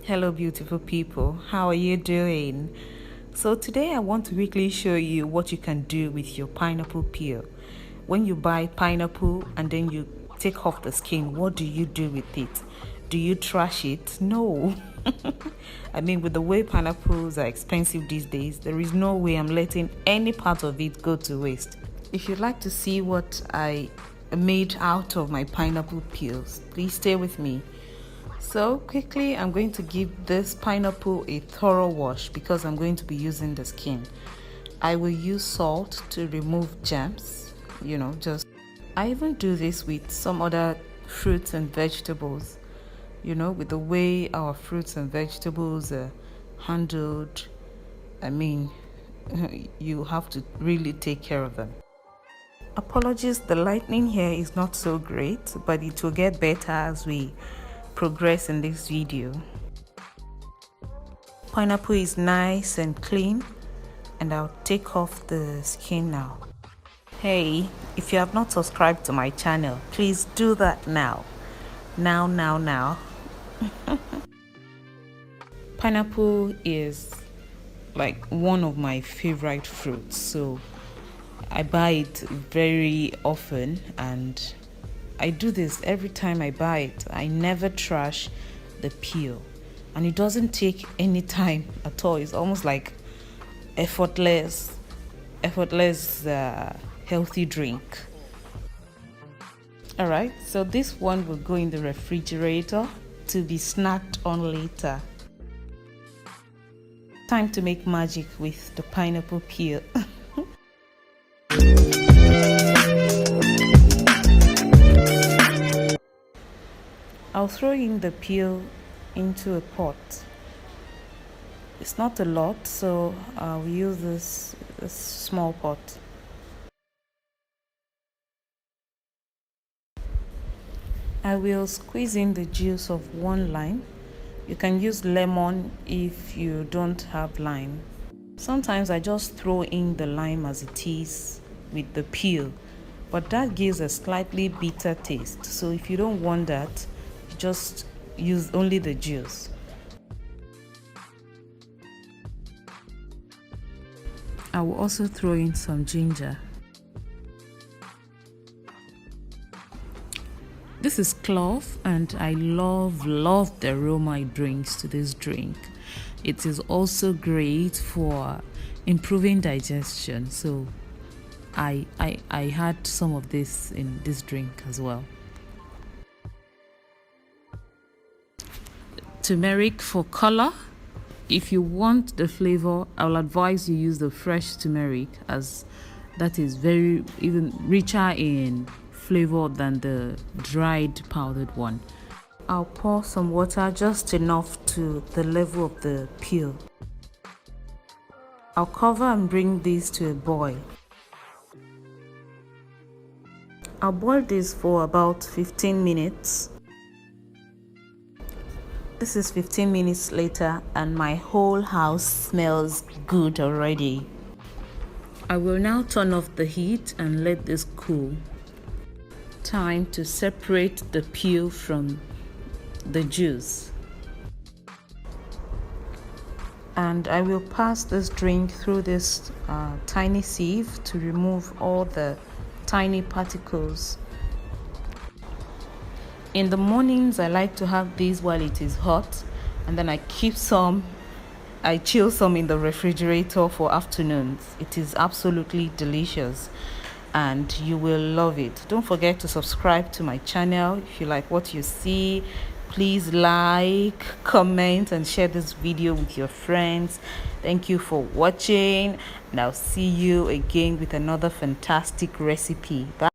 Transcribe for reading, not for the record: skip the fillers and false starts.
Hello, beautiful people. How are you doing? So, today I want to quickly show you what you can do with your pineapple peel. When you buy pineapple and then you take off the skin, what do you do with it? Do you trash it? No. I mean, with the way pineapples are expensive these days, there is no way I'm letting any part of it go to waste. If you'd like to see what I made out of my pineapple peels, please stay with me. So quickly, I'm going to give this pineapple a thorough wash because I'm going to be using the skin. I will use salt to remove germs, just. I even do this with some other fruits and vegetables, with the way our fruits and vegetables are handled. I mean, you have to really take care of them. Apologies, the lighting here is not so great, but it will get better as we progress in this video. Pineapple is nice and clean, and I'll take off the skin now. Hey, if you have not subscribed to my channel, please do that now. Now. Pineapple is like one of my favorite fruits, so I buy it very often, and I do this every time I buy it. I never trash the peel, and it doesn't take any time at all. It's almost like effortless healthy drink. All right, so this one will go in the refrigerator to be snacked on later. Time to make magic with the pineapple peel. I'll throw in the peel into a pot. It's not a lot, so I'll use this small pot. I will squeeze in the juice of one lime. You can use lemon if you don't have lime. Sometimes I just throw in the lime as it is with the peel, but that gives a slightly bitter taste. So if you don't want that, just use only the juice. I will also throw in some ginger. This is clove, and I love the aroma it brings to this drink. It is also great for improving digestion, so I had some of this in this drink as well. Turmeric for color. If you want the flavor, I will advise you use the fresh turmeric, as that is very even richer in flavor than the dried powdered one. I'll pour some water, just enough to the level of the peel. I'll cover and bring this to a boil. I'll boil this for about 15 minutes. This is 15 minutes later, and my whole house smells good already. I will now turn off the heat and let this cool. Time to separate the peel from the juice. And I will pass this drink through this tiny sieve to remove all the tiny particles. In the mornings, I like to have this while it is hot, and then I chill some in the refrigerator for afternoons. It is absolutely delicious, and you will love it. Don't forget to subscribe to my channel if you like what you see. Please like, comment, and share this video with your friends. Thank you for watching, and I'll see you again with another fantastic recipe. Bye.